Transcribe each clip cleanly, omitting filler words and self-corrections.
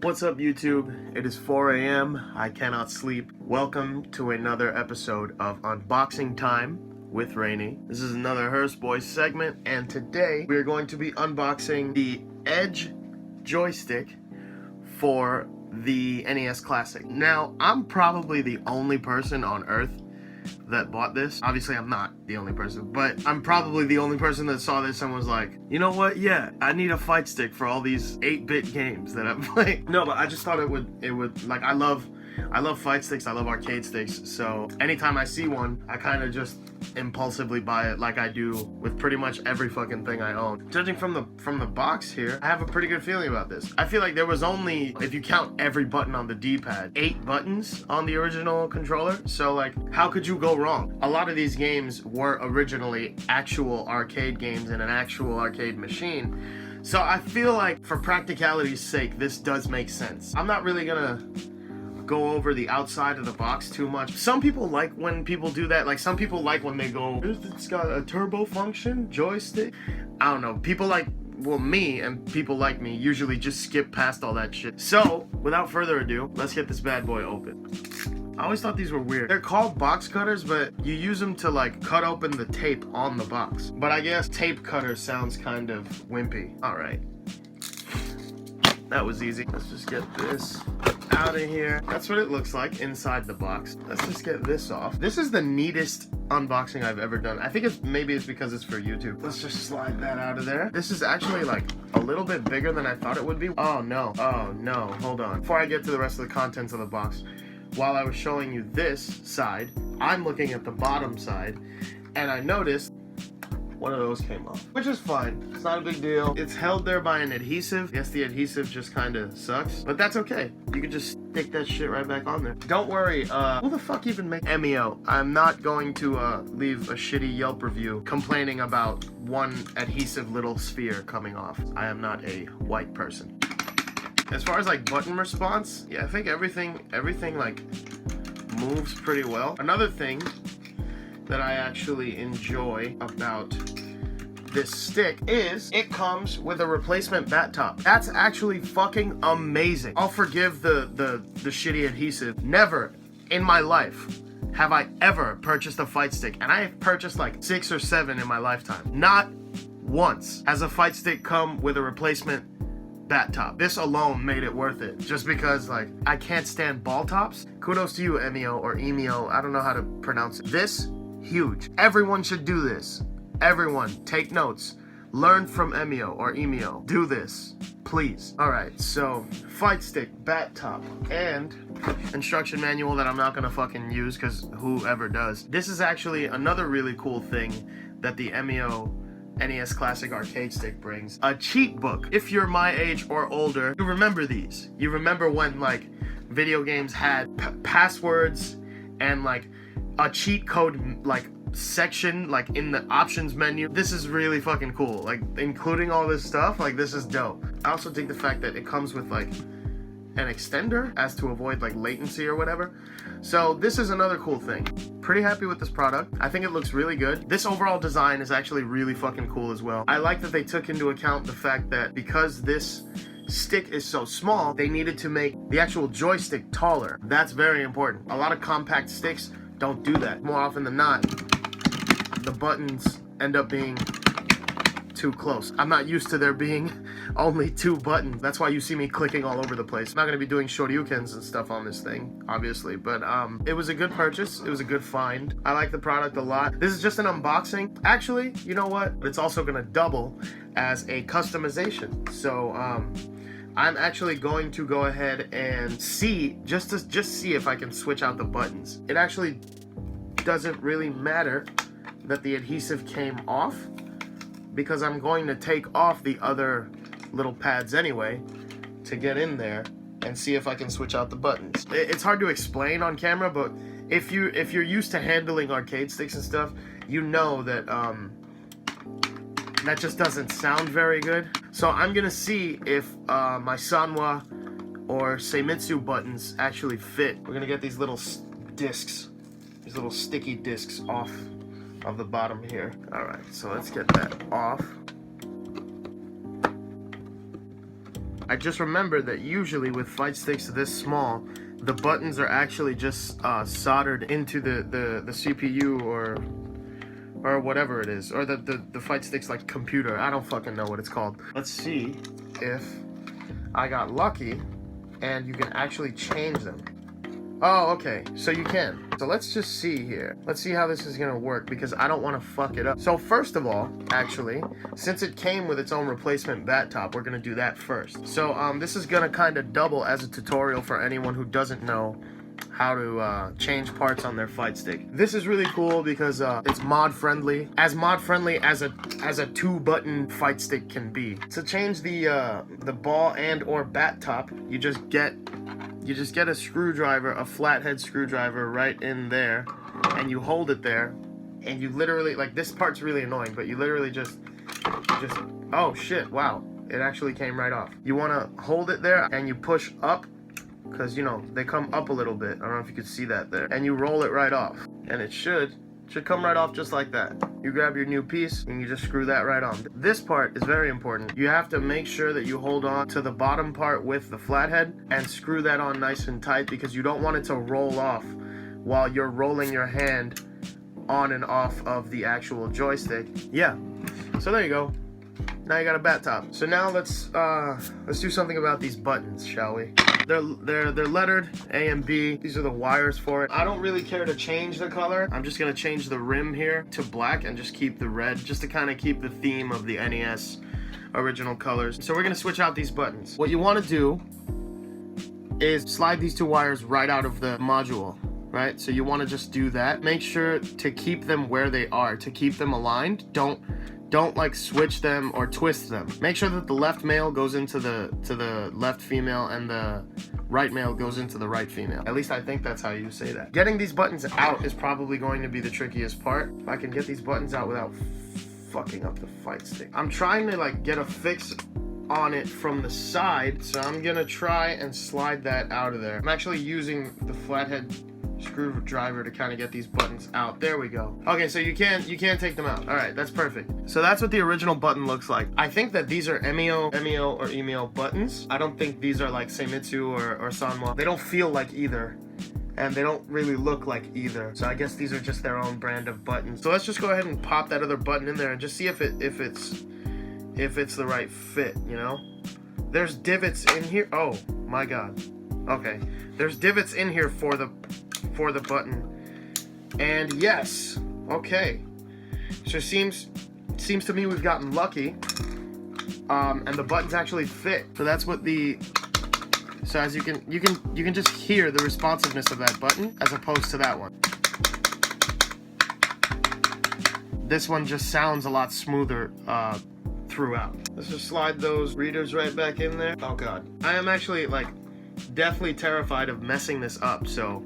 What's up, YouTube? It is 4 a.m. I cannot sleep. Welcome to another episode of Unboxing Time with Rainey. This is another Hearse Boys segment, and today we're going to be unboxing the Edge Joystick for the NES Classic. Now, I'm probably the only person on Earth that bought this. Obviously, I'm not the only person, but I'm probably the only person that saw this and was like, you know what? Yeah, I need a fight stick for all these 8-bit games that I'm playing. No, but I just thought it would like, I love fight sticks, I love arcade sticks, so anytime I see one, I kind of just impulsively buy it like I do with pretty much every fucking thing I own. Judging from the box here, I have a pretty good feeling about this. I feel like there was only, if you count every button on the D-pad, 8 buttons on the original controller, so like, how could you go wrong? A lot of these games were originally actual arcade games in an actual arcade machine, so I feel like for practicality's sake, this does make sense. I'm not really gonna go over the outside of the box too much. Some people like when people do that. Like, some people like when they go, it's got a turbo function joystick. I don't know. People like, well, me and people like me usually just skip past all that shit. So, without further ado, let's get this bad boy open. I always thought these were weird. They're called box cutters, but you use them to like cut open the tape on the box. But I guess tape cutter sounds kind of wimpy. All right. That was easy. Let's just get this out of here. That's what it looks like inside the box. Let's just get this off. This is the neatest unboxing I've ever done. I think maybe it's because it's for YouTube. Let's just slide that out of there. This is actually like a little bit bigger than I thought it would be. Oh no, hold on. Before I get to the rest of the contents of the box, while I was showing you this side, I'm looking at the bottom side, and I noticed one of those came off, which is fine. It's not a big deal. It's held there by an adhesive. Yes, the adhesive just kind of sucks, but that's okay. You can just stick that shit right back on there. Don't worry, who the fuck even make EMiO? I'm not going to leave a shitty Yelp review complaining about one adhesive little sphere coming off. I am not a white person. As far as like button response, yeah, I think everything like moves pretty well. Another thing that I actually enjoy about this stick is it comes with a replacement bat top. That's actually fucking amazing. I'll forgive the shitty adhesive. Never in my life have I ever purchased a fight stick, and I have purchased like 6 or 7 in my lifetime. Not once has a fight stick come with a replacement bat top. This alone made it worth it, just because like I can't stand ball tops. Kudos to you, EMiO or EMiO. I don't know how to pronounce it. This huge. Everyone should do this. Everyone, take notes. Learn from EMiO or EMiO. Do this, please. All right, so fight stick, bat top, and instruction manual that I'm not gonna fucking use because whoever does. This is actually another really cool thing that the EMiO NES Classic arcade stick brings. A cheat book. If you're my age or older, you remember these. You remember when like video games had passwords and like a cheat code like section like in the options menu. This is really fucking cool. Like including all this stuff, like this is dope. I also dig the fact that it comes with like an extender as to avoid like latency or whatever. So this is another cool thing. Pretty happy with this product. I think it looks really good. This overall design is actually really fucking cool as well. I like that they took into account the fact that because this stick is so small, they needed to make the actual joystick taller. That's very important. A lot of compact sticks don't do that. More often than not, the buttons end up being too close. I'm not used to there being only 2 buttons. That's why you see me clicking all over the place. I'm not gonna be doing shoryukens and stuff on this thing, obviously, but it was a good purchase. It was a good find. I like the product a lot. This is just an unboxing. Actually, you know what? It's also gonna double as a customization. So I'm actually going to go ahead and see, just see if I can switch out the buttons. It actually doesn't really matter that the adhesive came off, because I'm going to take off the other little pads anyway to get in there and see if I can switch out the buttons. It's hard to explain on camera, but if you're used to handling arcade sticks and stuff, you know that that just doesn't sound very good. So I'm gonna see if my Sanwa or Seimitsu buttons actually fit. We're gonna get these little discs, these little sticky discs off of the bottom here. All right, so let's get that off. I just remembered that usually with fight sticks this small, the buttons are actually just soldered into the CPU or whatever it is, or the fight stick's like computer. I don't fucking know what it's called. Let's see if I got lucky and you can actually change them. Oh, okay, so you can. So let's just see here. Let's see how this is gonna work, because I don't wanna fuck it up. So first of all, actually, since it came with its own replacement bat top, we're gonna do that first. So this is gonna kind of double as a tutorial for anyone who doesn't know how to change parts on their fight stick. This is really cool because it's mod friendly, as a 2-button fight stick can be. To change the ball and or bat top, you just get a screwdriver, a flathead screwdriver right in there, and you hold it there, and you literally, like, this part's really annoying, but you literally just, oh shit, wow, it actually came right off. You want to hold it there, and you push up, because, you know, they come up a little bit. I don't know if you could see that there. And you roll it right off, and it should come right off just like that. You grab your new piece and you just screw that right on. This part is very important. You have to make sure that you hold on to the bottom part with the flathead and screw that on nice and tight, because you don't want it to roll off while you're rolling your hand on and off of the actual joystick. Yeah, so there you go. Now you got a bat top. So now let's do something about these buttons, shall we? They're lettered A and B. These are the wires for it. I don't really care to change the color. I'm just gonna change the rim here to black and just keep the red, just to kind of keep the theme of the NES original colors. So we're gonna switch out these buttons. What you want to do is slide these 2 wires right out of the module, right? So you want to just do that. Make sure to keep them where they are, to keep them aligned. Don't like switch them or twist them. Make sure that the left male goes into the left female and the right male goes into the right female. At least I think that's how you say that. Getting these buttons out is probably going to be the trickiest part. If I can get these buttons out without fucking up the fight stick. I'm trying to like get a fix on it from the side, so I'm gonna try and slide that out of there. I'm actually using the flathead screwdriver to kind of get these buttons out. There we go. Okay, so you can't take them out. All right, that's perfect. So that's what the original button looks like. I think that these are EMiO or EMiO buttons. I don't think these are like Seimitsu or Sanwa. They don't feel like either, and they don't really look like either. So I guess these are just their own brand of buttons. So let's just go ahead and pop that other button in there and just see if it's the right fit, you know? There's divots in here. Oh my god. Okay. There's divots in here for the button. And yes. Okay. So seems to me we've gotten lucky. And the buttons actually fit. So that's what so as you can just hear the responsiveness of that button as opposed to that one. This one just sounds a lot smoother throughout. Let's just slide those readers right back in there. Oh god. I am actually like deathly terrified of messing this up, so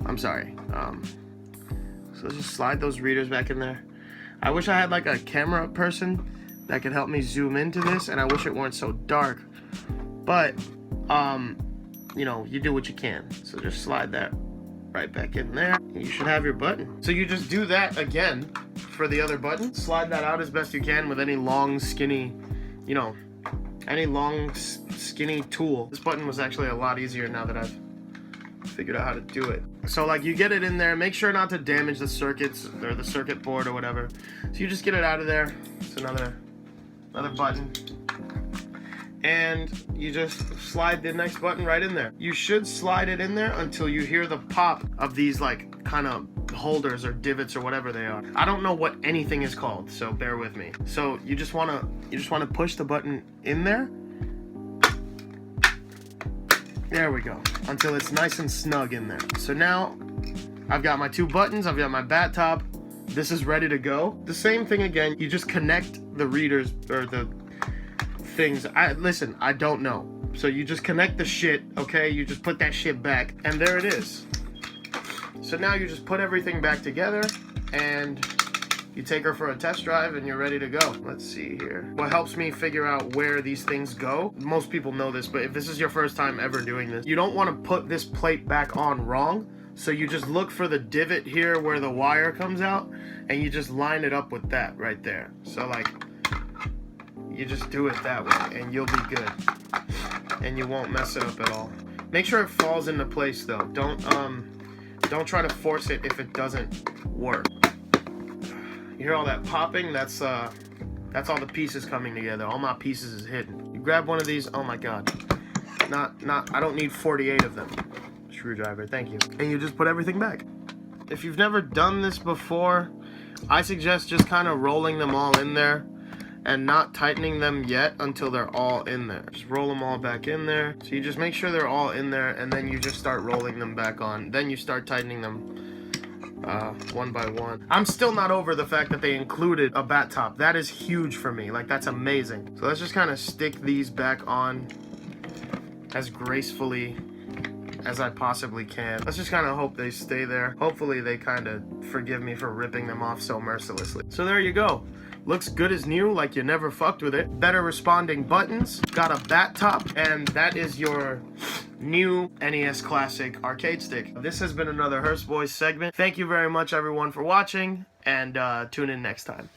I'm sorry. So let's just slide those readers back in there. I wish I had like a camera person that could help me zoom into this, and I wish it weren't so dark. But you know, you do what you can. So just slide that right back in there. You should have your button. So you just do that again for the other button. Slide that out as best you can with any long, skinny, you know, any long, skinny tool. This button was actually a lot easier now that I've figured out how to do it. So like you get it in there, make sure not to damage the circuits or the circuit board or whatever. So you just get it out of there. It's another button. And you just slide the next button right in there. You should slide it in there until you hear the pop of these like kind of holders or divots or whatever they are. I don't know what anything is called, so bear with me. So you just want to push the button in there. There we go. Until it's nice and snug in there. So now I've got my 2 buttons, I've got my bat top. This is ready to go. The same thing again, you just connect the readers or the things. Listen, I don't know. So you just connect the shit, okay? You just put that shit back, and there it is. So now you just put everything back together, and you take her for a test drive, and you're ready to go. Let's see here. What helps me figure out where these things go, most people know this, but if this is your first time ever doing this, you don't want to put this plate back on wrong. So you just look for the divot here where the wire comes out, and you just line it up with that right there. So like, you just do it that way and you'll be good. and you won't mess it up at all. Make sure it falls into place though. Don't try to force it if it doesn't work. You hear all that popping? That's all the pieces coming together. All my pieces is hidden. You grab one of these. Oh my god. I don't need 48 of them. Screwdriver, thank you. And you just put everything back. If you've never done this before, I suggest just kind of rolling them all in there and not tightening them yet until they're all in there. Just roll them all back in there. So you just make sure they're all in there, and then you just start rolling them back on. Then you start tightening them one by one. I'm still not over the fact that they included a bat top. That is huge for me. Like, that's amazing. So let's just kind of stick these back on as gracefully as I possibly can. Let's just kind of hope they stay there. Hopefully they kind of forgive me for ripping them off so mercilessly. So there you go. Looks good as new, like you never fucked with it. Better responding buttons, got a bat top, and that is your new NES Classic arcade stick. This has been another Hearse Boys segment. Thank you very much everyone for watching, and tune in next time.